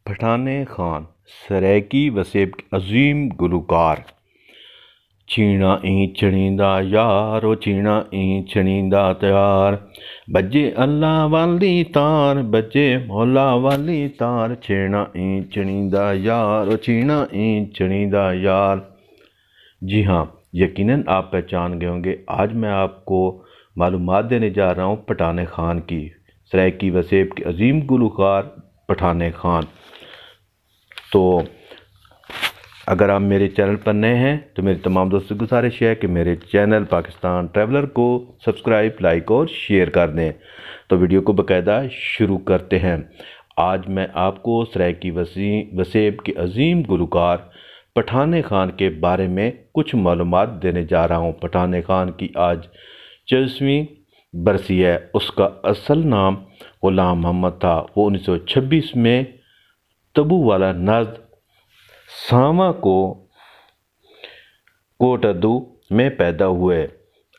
پٹھان خان سرائیکی وسیب کے عظیم گلوکار۔ چینا این چنیندہ یارو چینا این چنیندہ تیار، بجے اللہ والی تار بجے مولا والی تار، چینا این چنیندہ یارو چینا این چنیندہ یار۔ جی ہاں، یقیناً آپ پہچان گئے ہوں گے۔ آج میں آپ کو معلومات دینے جا رہا ہوں پٹھان خان کی، سرائیکی وسیب کے عظیم گلوکار پٹھان خان۔ تو اگر آپ میرے چینل پر نئے ہیں تو میری تمام دوستوں سے گزارش ہے کہ میرے چینل پاکستان ٹریولر کو سبسکرائب، لائک اور شیئر کر دیں۔ تو ویڈیو کو باقاعدہ شروع کرتے ہیں۔ آج میں آپ کو سرائیکی وسیب کے عظیم گلوکار پٹھان خان کے بارے میں کچھ معلومات دینے جا رہا ہوں۔ پٹھان خان کی آج 40ویں برسی ہے۔ اس کا اصل نام غلام محمد تھا۔ وہ 1926 میں تبو والا نزد سانواں کوٹادو میں پیدا ہوئے۔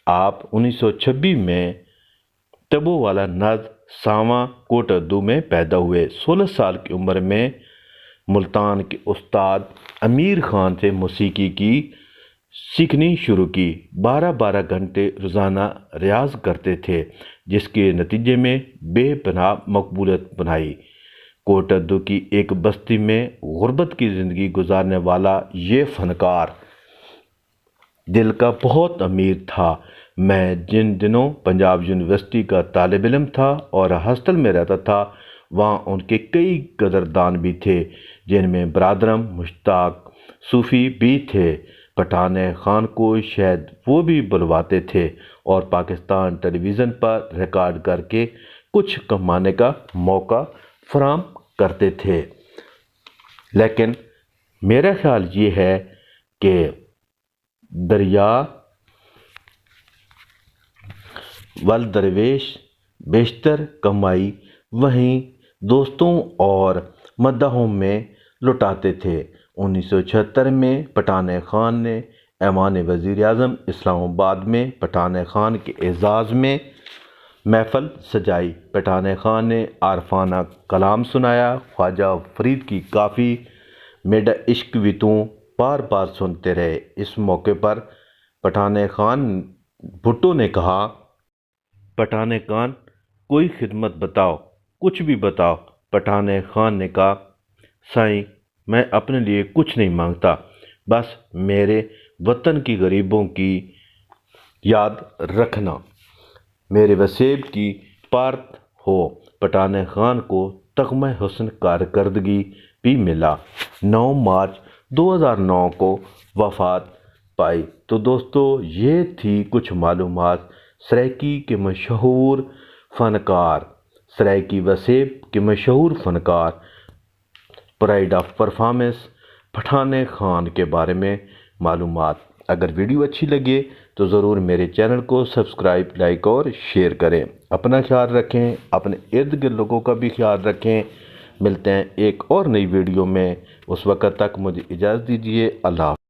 آپ 1926 میں تبو والا نزد سانواں کوٹادو میں پیدا ہوئے۔ 16 سال کی عمر میں ملتان کے استاد امیر خان سے موسیقی کی سیکھنی شروع کی۔ 12 گھنٹے روزانہ ریاض کرتے تھے، جس کے نتیجے میں بے پناہ مقبولیت بنائی۔ کوٹادو کی ایک بستی میں غربت کی زندگی گزارنے والا یہ فنکار دل کا بہت امیر تھا۔ میں جن دنوں پنجاب یونیورسٹی کا طالب علم تھا اور ہاسٹل میں رہتا تھا، وہاں ان کے کئی قدردان بھی تھے، جن میں برادرم مشتاق صوفی بھی تھے۔ پٹھان خان کو شاید وہ بھی بلواتے تھے اور پاکستان ٹیلی ویژن پر ریکارڈ کر کے کچھ کمانے کا موقع فراہم کرتے تھے۔ لیکن میرا خیال یہ ہے کہ دریا والدرویش بیشتر کمائی وہیں دوستوں اور مداحوں میں لٹاتے تھے۔ 1976 میں پٹھان خان نے ایوان وزیر اعظم اسلام آباد میں پٹھان خان کے اعزاز میں محفل سجائی۔ پٹھان خان نے عارفانہ کلام سنایا۔ خواجہ فرید کی کافی میڈا عشق بھی تو بار بار سنتے رہے۔ اس موقع پر پٹھان خان بھٹو نے کہا، پٹھان خان کوئی خدمت بتاؤ، کچھ بھی بتاؤ۔ پٹھان خان نے کہا، سائیں میں اپنے لیے کچھ نہیں مانگتا، بس میرے وطن کی غریبوں کی یاد رکھنا، میرے وسیب کی پارت ہو۔ پٹھان خان کو تمغہ حسن کارکردگی بھی ملا۔ 9 مارچ 2009 کو وفات پائی۔ تو دوستو، یہ تھی کچھ معلومات سرائیکی کے مشہور فنکار، سرائیکی وسیب کے مشہور فنکار، pride of performance Pathan Khan کے بارے میں معلومات۔ اگر ویڈیو اچھی لگے تو ضرور میرے چینل کو سبسکرائب، لائک اور شیئر کریں۔ اپنا خیال رکھیں، اپنے ارد گرد لوگوں کا بھی خیال رکھیں۔ ملتے ہیں ایک اور نئی ویڈیو میں، اس وقت تک مجھے اجازت دیجیے۔ اللہ حافظ۔